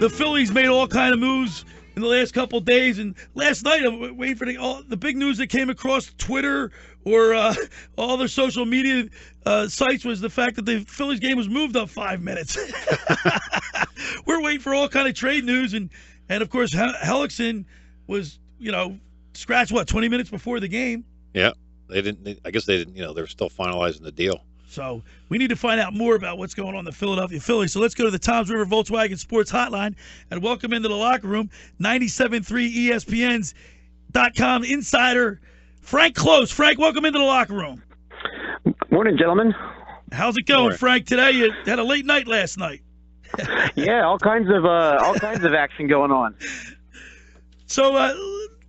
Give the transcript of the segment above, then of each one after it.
the Phillies made all kind of moves in the last couple of days, and last night I'm waiting for the big news that came across Twitter or all their social media sites was the fact that the Phillies game was moved up 5 minutes. We're waiting for all kind of trade news, and of course Hellickson was scratched 20 minutes before the game. Yeah, I guess they didn't. They were still finalizing the deal. So we need to find out more about what's going on in the Philadelphia Phillies. So let's go to the Toms River Volkswagen Sports Hotline and welcome into the locker room 97.3 ESPN's.com insider Frank Klose. Frank, welcome into the locker room. Morning, gentlemen. How's it going, Frank? Today you had a late night last night. Yeah, all kinds of action going on. So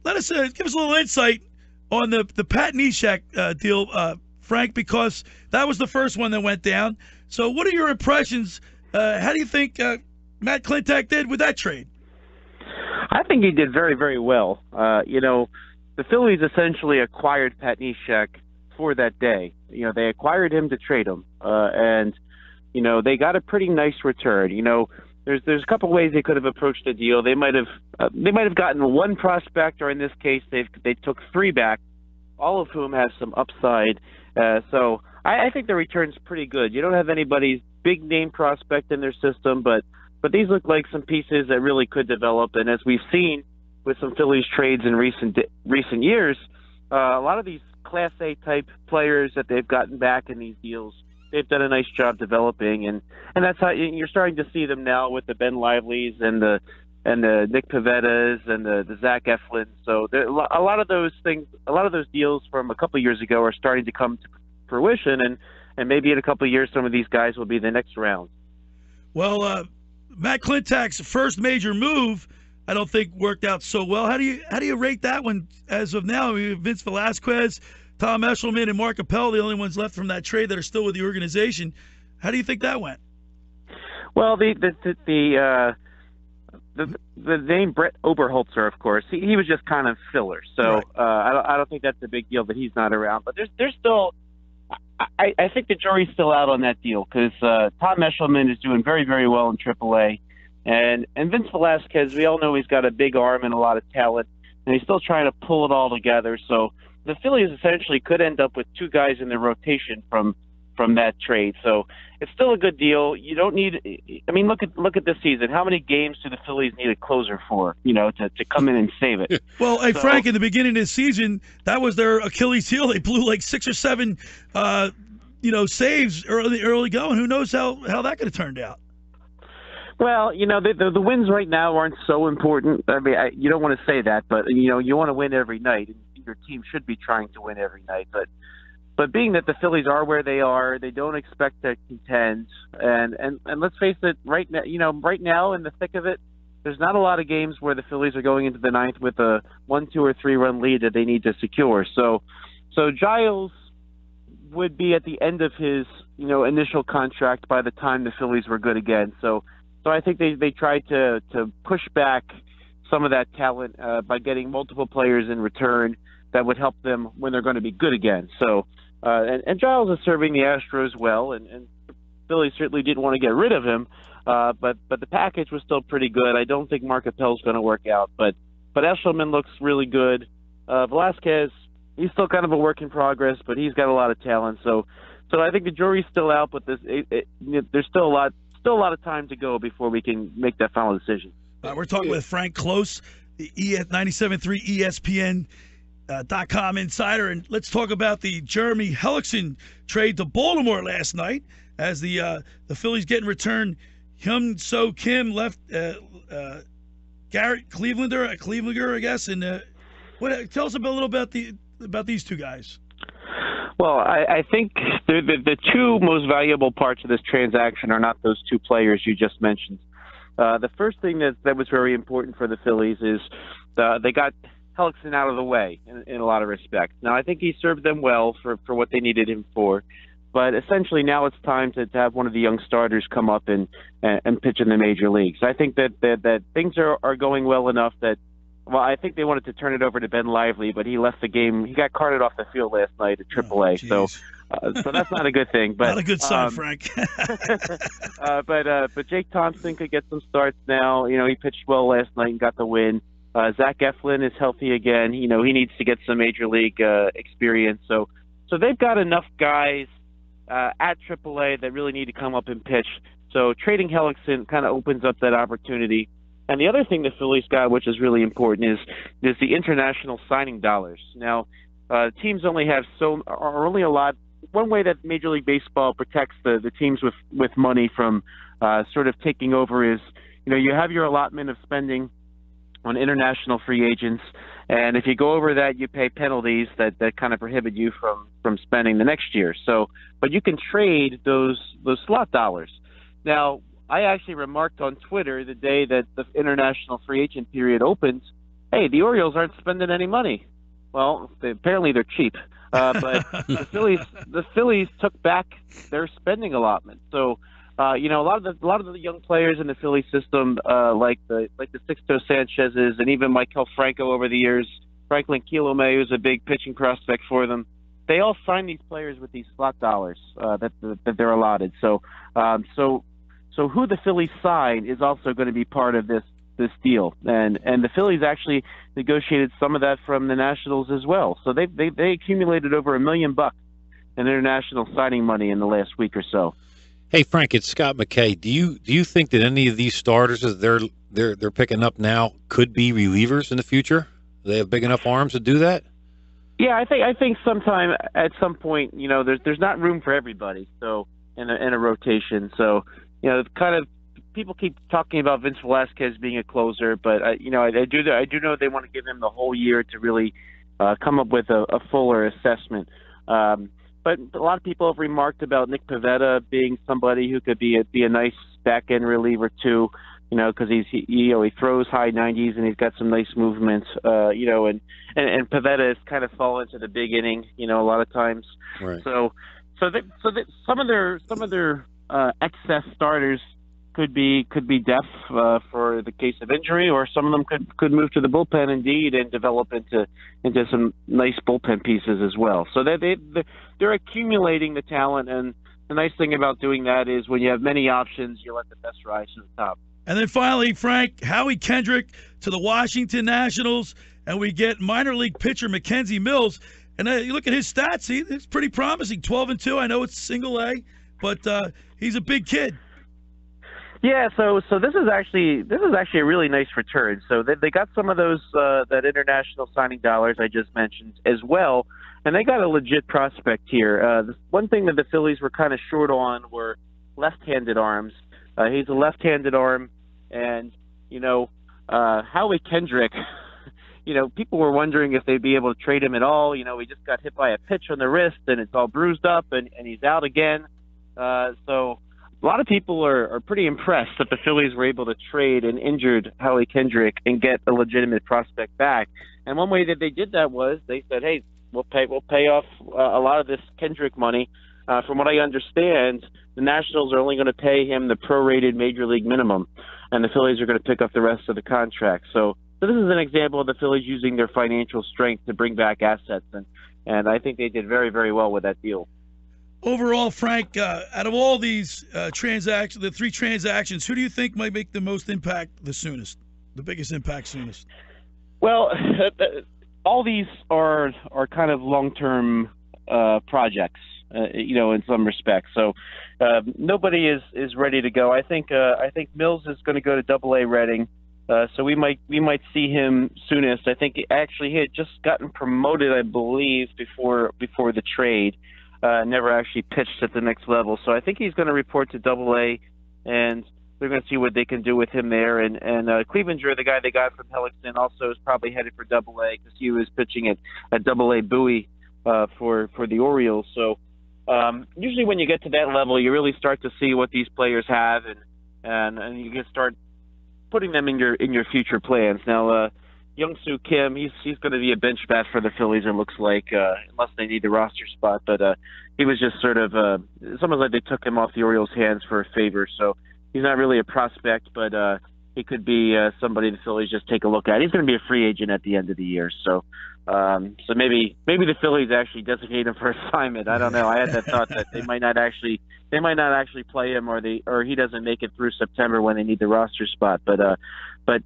let us give us a little insight on the Pat Neshek deal, Frank, because that was the first one that went down. So what are your impressions? How do you think Matt Klentak did with that trade? I think he did very, very well. The Phillies essentially acquired Pat Neshek for that day. They acquired him to trade him, and they got a pretty nice return. There's a couple ways they could have approached the deal. They might have gotten one prospect, or in this case, they took three back, all of whom have some upside. So I think the return's pretty good. You don't have anybody's big name prospect in their system, but these look like some pieces that really could develop. And as we've seen with some Phillies trades in recent years, a lot of these Class A type players that they've gotten back in these deals, they've done a nice job developing, and that's how you're starting to see them now with the Ben Lively's and the Nick Pavettas and the Zach Eflin. So a lot of those deals from a couple of years ago are starting to come to fruition, and maybe in a couple of years some of these guys will be the next round. Well, Matt Klentak's first major move, I don't think worked out so well. How do you rate that one as of now? I mean, Vince Velasquez, Tom Eshelman, and Mark Appel, the only ones left from that trade that are still with the organization. How do you think that went? Well, the name Brett Oberholzer, of course, he was just kind of filler. So right. I don't think that's a big deal that he's not around. But there's still, I think the jury's still out on that deal because Tom Eshelman is doing very, very well in AAA. And Vince Velasquez, we all know he's got a big arm and a lot of talent, and he's still trying to pull it all together. So the Phillies essentially could end up with two guys in their rotation from that trade. So it's still a good deal. You don't need – I mean, look at this season. How many games do the Phillies need a closer for, to come in and save it? Well, hey, Frank, in the beginning of the season, that was their Achilles heel. They blew like 6 or 7, saves early going. Who knows how that could have turned out? Well, the wins right now aren't so important. I mean, you don't want to say that, but, you want to win every night. Your team should be trying to win every night. But being that the Phillies are where they are, they don't expect to contend. And let's face it, right now in the thick of it, there's not a lot of games where the Phillies are going into the ninth with a 1, 2, or 3 run lead that they need to secure. So Giles would be at the end of his initial contract by the time the Phillies were good again. So I think they tried to push back some of that talent by getting multiple players in return that would help them when they're going to be good again. So and Giles is serving the Astros well, and Philly certainly didn't want to get rid of him, but the package was still pretty good. I don't think Mark Appel's going to work out, but Eshelman looks really good. Velasquez, he's still kind of a work in progress, but he's got a lot of talent. So I think the jury's still out, but there's still a lot of time to go before we can make that final decision. We're talking with Frank Klose, the 97.3 ESPN.com insider, and let's talk about the Jeremy Hellickson trade to Baltimore last night as the Phillies get in return Hyun-Soo Kim left Garrett Clevelander, I guess. And tell us a little about these two guys. Well, I think the two most valuable parts of this transaction are not those two players you just mentioned. The first thing that was very important for the Phillies is they got Hellickson out of the way in a lot of respects. Now, I think he served them well for what they needed him for. But essentially now it's time to have one of the young starters come up and pitch in the major leagues. I think that things are going well enough that Hellickson is going to be a good fit. And I think that the Phillies are going to be able to get what they need out of him. So I think that things are going well enough that well, I think they wanted to turn it over to Ben Lively, but he left the game. He got carted off the field last night at AAA. So that's not a good thing. But not a good sign, Frank. but Jake Thompson could get some starts now. You know, he pitched well last night and got the win. Zach Eflin is healthy again. You know, he needs to get some major league experience. So they've got enough guys at AAA that really need to come up and pitch. So trading Hellickson kind of opens up that opportunity. And the other thing the Phillies got, which is really important, is the international signing dollars. Now, teams only have only allowed. One way that Major League Baseball protects the teams with money from sort of taking over is, you know, you have your allotment of spending on international free agents, and if you go over that, you pay penalties that kind of prohibit you from spending the next year. So, but you can trade those slot dollars. Now, I actually remarked on Twitter the day that the international free agent period opened, hey, the Orioles aren't spending any money. Well, apparently they're cheap. But the Phillies took back their spending allotment. So, you know, a lot of the young players in the Philly system, like the Sixto Sanchez's and even Maikel Franco over the years, Franklin Kilome, who's a big pitching prospect for them, they all signed these players with these slot dollars that they're allotted. So who the Phillies sign is also going to be part of this deal, and the Phillies actually negotiated some of that from the Nationals as well. So they accumulated over $1 million in international signing money in the last week or so. Hey Frank, it's Scott McKay. Do you think that any of these starters that they're picking up now could be relievers in the future? Do they have big enough arms to do that? Yeah, I think sometime at some point, you know, there's not room for everybody. So in a rotation, so you know, kind of. People keep talking about Vince Velasquez being a closer, but I do know they want to give him the whole year to really come up with a fuller assessment. But a lot of people have remarked about Nick Pivetta being somebody who could be a nice back end reliever too. You know, because he throws high 90s and he's got some nice movements. You know, and Pivetta has kind of fallen into the big inning. You know, a lot of times. Right. So some of their excess starters could be depth for the case of injury, or some of them could move to the bullpen indeed and develop into some nice bullpen pieces as well. So they're accumulating the talent, and the nice thing about doing that is when you have many options, you let the best rise to the top. And then finally, Frank, Howie Kendrick to the Washington Nationals, and we get minor league pitcher Mackenzie Mills. And you look at his stats; it's pretty promising. 12-2. I know it's single A, but he's a big kid. Yeah, so this is actually a really nice return. So they got some of those that international signing dollars I just mentioned as well, and they got a legit prospect here. One thing that the Phillies were kind of short on were left-handed arms. He's a left-handed arm, and you know, Howie Kendrick. You know, people were wondering if they'd be able to trade him at all. You know, he just got hit by a pitch on the wrist, and it's all bruised up, and he's out again. So. A lot of people are pretty impressed that the Phillies were able to trade an injured Howie Kendrick and get a legitimate prospect back. And one way that they did that was they said, "Hey, we'll pay off a lot of this Kendrick money." From what I understand, the Nationals are only going to pay him the prorated major league minimum, and the Phillies are going to pick up the rest of the contract. So this is an example of the Phillies using their financial strength to bring back assets, and I think they did very, very well with that deal. Overall, Frank, out of all these transactions, the three transactions, who do you think might make the most impact the soonest, the biggest impact soonest? Well, all these are kind of long-term projects, you know, in some respects. So nobody is ready to go. I think Mills is going to go to Double-A Reading, so we might see him soonest. I think actually he had just gotten promoted, I believe, before the trade. Never actually pitched at the next level. So I think he's going to report to Double-A, and they're going to see what they can do with him there. And Clevenger, the guy they got from Hellickson, also is probably headed for Double-A because he was pitching at Double-A Bowie for the Orioles. So usually when you get to that level, you really start to see what these players have, and you can start putting them in your future plans. Now, Young-Soo Kim, he's going to be a bench bat for the Phillies, it looks like, unless they need the roster spot. But he was just sort of it's almost like they took him off the Orioles' hands for a favor. So he's not really a prospect, but somebody the Phillies just take a look at. He's going to be a free agent at the end of the year, so maybe the Phillies actually designate him for assignment. I don't know. I had that thought that they might not actually play him, or he doesn't make it through September when they need the roster spot. But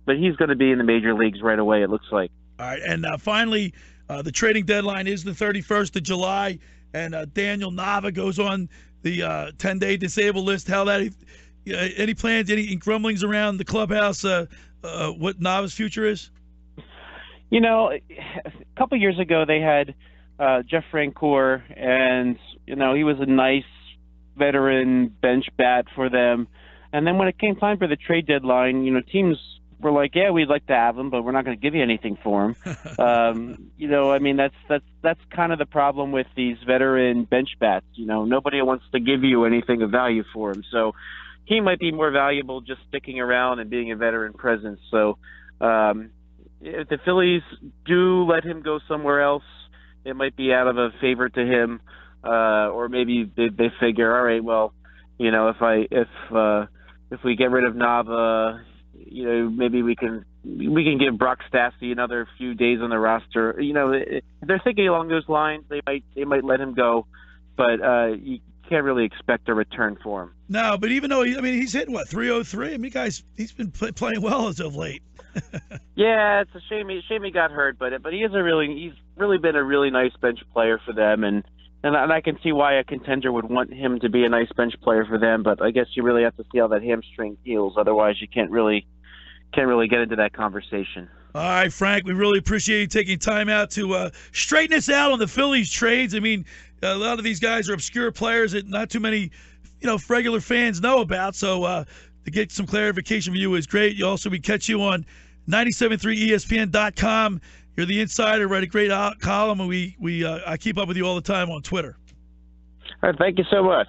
he's going to be in the major leagues right away, it looks like. All right, and finally, the trading deadline is the 31st of July, and Daniel Nava goes on the 10-day disabled list. How that? Any plans? Any grumblings around the clubhouse? What Nava's future is? A couple years ago they had Jeff Francoeur, and he was a nice veteran bench bat for them. And then when it came time for the trade deadline, teams were like, "Yeah, we'd like to have him, but we're not going to give you anything for him." That's kind of the problem with these veteran bench bats. Nobody wants to give you anything of value for him. So he might be more valuable just sticking around and being a veteran presence. So if the Phillies do let him go somewhere else, it might be out of a favor to him, or maybe they figure, all right, well, if we get rid of Nava, maybe we can give Brock Stassi another few days on the roster. If they're thinking along those lines, they might let him go, but you can't really expect a return for him. No, but even though he's hitting 303. He's been playing well as of late. Yeah, it's a shame. He got hurt, but he's really been a really nice bench player for them, and I can see why a contender would want him to be a nice bench player for them. But I guess you really have to see how that hamstring heals. Otherwise, you can't really get into that conversation. All right, Frank, we really appreciate you taking time out to straighten us out on the Phillies trades. A lot of these guys are obscure players that not too many, regular fans know about. So to get some clarification from you is great. We catch you on 97.3ESPN.com. You're the insider, write a great column, and I keep up with you all the time on Twitter. All right, thank you so much.